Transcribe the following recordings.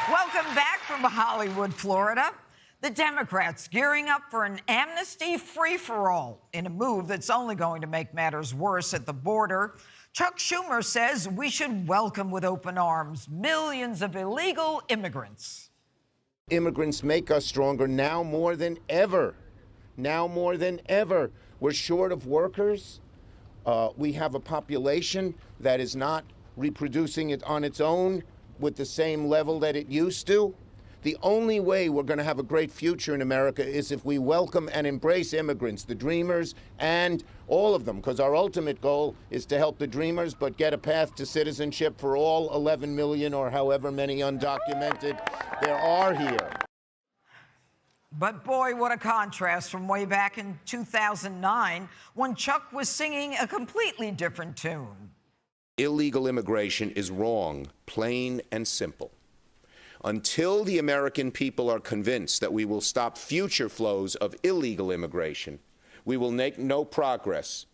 Welcome back from Hollywood, Florida. The Democrats gearing up for an amnesty free-for-all in a move that's only going to make matters worse at the border. Chuck Schumer says we should welcome with open arms millions of illegal immigrants. Immigrants make us stronger now more than ever. Now more than ever. We're short of workers. We have a population that is not reproducing it on its own with the same level that it used to. The only way we're going to have a great future in America is if we welcome and embrace immigrants, the dreamers, and all of them, because our ultimate goal is to help the dreamers, but get a path to citizenship for all 11 million or however many undocumented there are here. But boy, what a contrast from way back in 2009 when Chuck was singing a completely different tune. Illegal immigration is wrong, plain and simple. Until the American people are convinced that we will stop future flows of illegal immigration, we will make no progress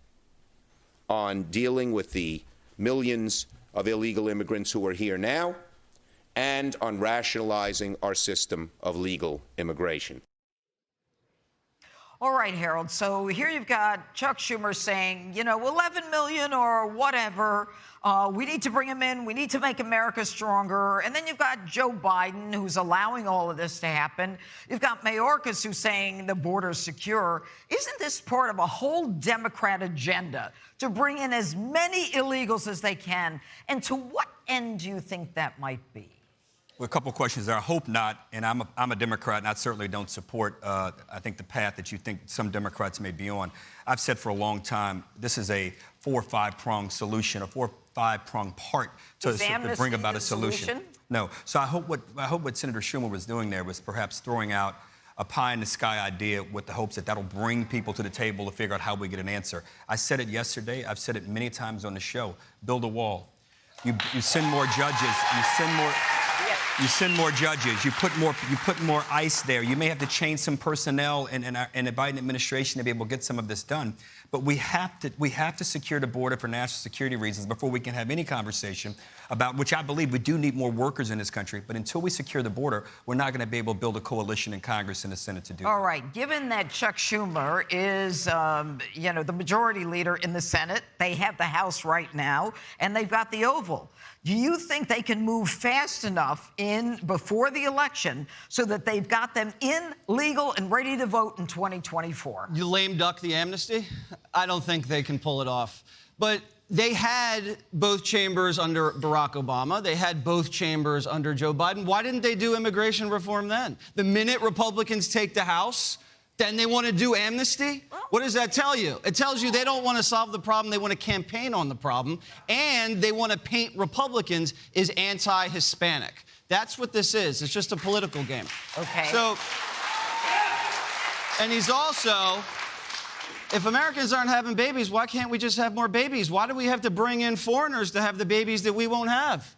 on dealing with the millions of illegal immigrants who are here now and on rationalizing our system of legal immigration. All right, Harold, so here you've got Chuck Schumer saying, 11 million or whatever, we need to bring them in, we need to make America stronger. And then you've got Joe Biden, who's allowing all of this to happen. You've got Mayorkas, who's saying the border's secure. Isn't this part of a whole Democrat agenda to bring in as many illegals as they can? And to what end do you think that might be? Well, a couple questions there. I hope not, and I'm a Democrat, and I certainly don't support, I think, the path that you think some Democrats may be on. I've said for a long time, this is a 4 or 5-pronged solution, a 4 or 5-pronged part to bring about a solution. No. So I hope what Senator Schumer was doing there was perhaps throwing out a pie-in-the-sky idea with the hopes that that'll bring people to the table to figure out how we get an answer. I said it yesterday. I've said it many times on the show. Build a wall. You send more judges. You send more judges. You put more ICE there. You may have to change some personnel in the Biden administration to be able to get some of this done. But we have to secure the border for national security reasons before we can have any conversation about, which I believe we do need more workers in this country. But until we secure the border, we're not going to be able to build a coalition in Congress and the Senate to do that. All right. Given that Chuck Schumer is, the majority leader in the Senate, they have the House right now, and they've got the Oval. Do you think they can move fast enough in before the election so that they've got them in, legal, and ready to vote in 2024? You lame duck the amnesty? I don't think they can pull it off. But they had both chambers under Barack Obama. They had both chambers under Joe Biden. Why didn't they do immigration reform then? The minute Republicans take the House, then they want to do amnesty? What does that tell you? It tells you they don't want to solve the problem. They want to campaign on the problem. And they want to paint Republicans as anti-Hispanic. That's what this is. It's just a political game. Okay. So, and he's also, if Americans aren't having babies, why can't we just have more babies? Why do we have to bring in foreigners to have the babies that we won't have?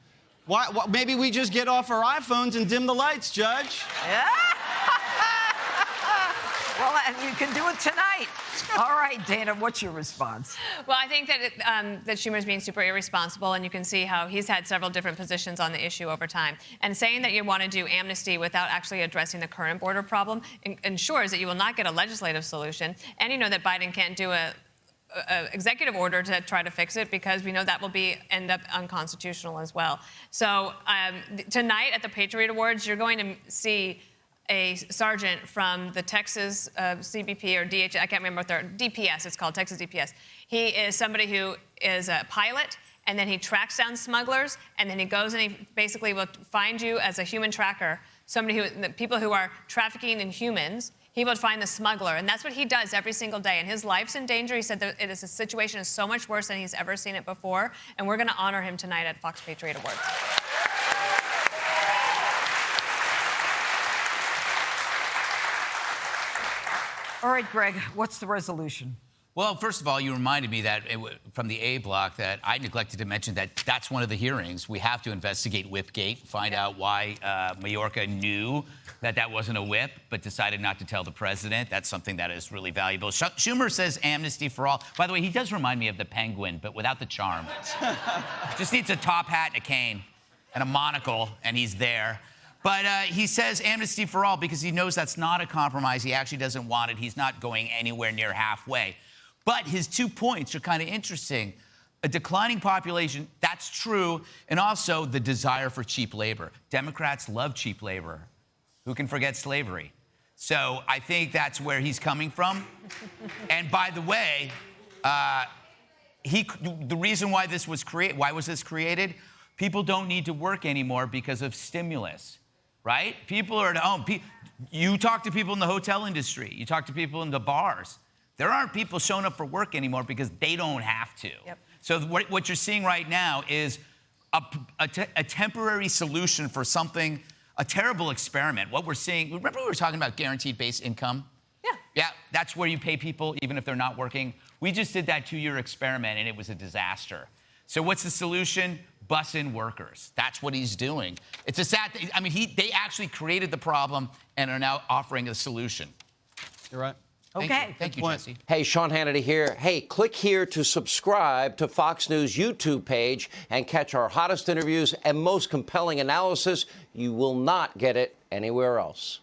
Why maybe we just get off our iPhones and dim the lights, Judge. Yeah. Well, and you can do it tonight. All right, Dana, what's your response? Well, I think that that Schumer's being super irresponsible, and you can see how he's had several different positions on the issue over time. And saying that you want to do amnesty without actually addressing the current border problem ensures that you will not get a legislative solution. And you know that Biden can't do a executive order to try to fix it because we know that will end up unconstitutional as well. So tonight at the Patriot Awards, you're going to see a sergeant from the Texas CBP or DH, I can't remember what they're, DPS, it's called, Texas DPS. He is somebody who is a pilot, and then he tracks down smugglers, and then he goes and he basically will find you as a human tracker, people who are trafficking in humans. He will find the smuggler, and that's what he does every single day. And his life's in danger. He said that a situation is so much worse than he's ever seen it before, and we're going to honor him tonight at Fox Patriot Awards. All right, Greg, what's the resolution? Well, first of all, you reminded me that from the A block that I neglected to mention that that's one of the hearings. We have to investigate Whipgate, find out why Mayorkas knew that wasn't a whip, but decided not to tell the president. That's something that is really valuable. Schumer says amnesty for all. By the way, he does remind me of the Penguin, but without the charm. Just needs a top hat and a cane and a monocle, and he's there. But he says amnesty for all because he knows that's not a compromise. He actually doesn't want it. He's not going anywhere near halfway. But his 2 points are kind of interesting. A declining population, that's true, and also the desire for cheap labor. Democrats love cheap labor. Who can forget slavery? So I think that's where he's coming from. And by the way, the reason why this was created? People don't need to work anymore because of stimulus, right? People are at home. You talk to people in the hotel industry. You talk to people in the bars. There aren't people showing up for work anymore because they don't have to. Yep. So what you're seeing right now is a temporary solution for something, a terrible experiment. What we're seeing, remember we were talking about guaranteed base income? Yeah. Yeah, that's where you pay people even if they're not working. We just did that 2-year experiment and it was a disaster. So what's the solution? Bus in workers. That's what he's doing. It's a sad thing. I mean, they actually created the problem and are now offering a solution. You're right. Okay. Thank you, Jesse. Hey, Sean Hannity here. Hey, click here to subscribe to Fox News YouTube page and catch our hottest interviews and most compelling analysis. You will not get it anywhere else.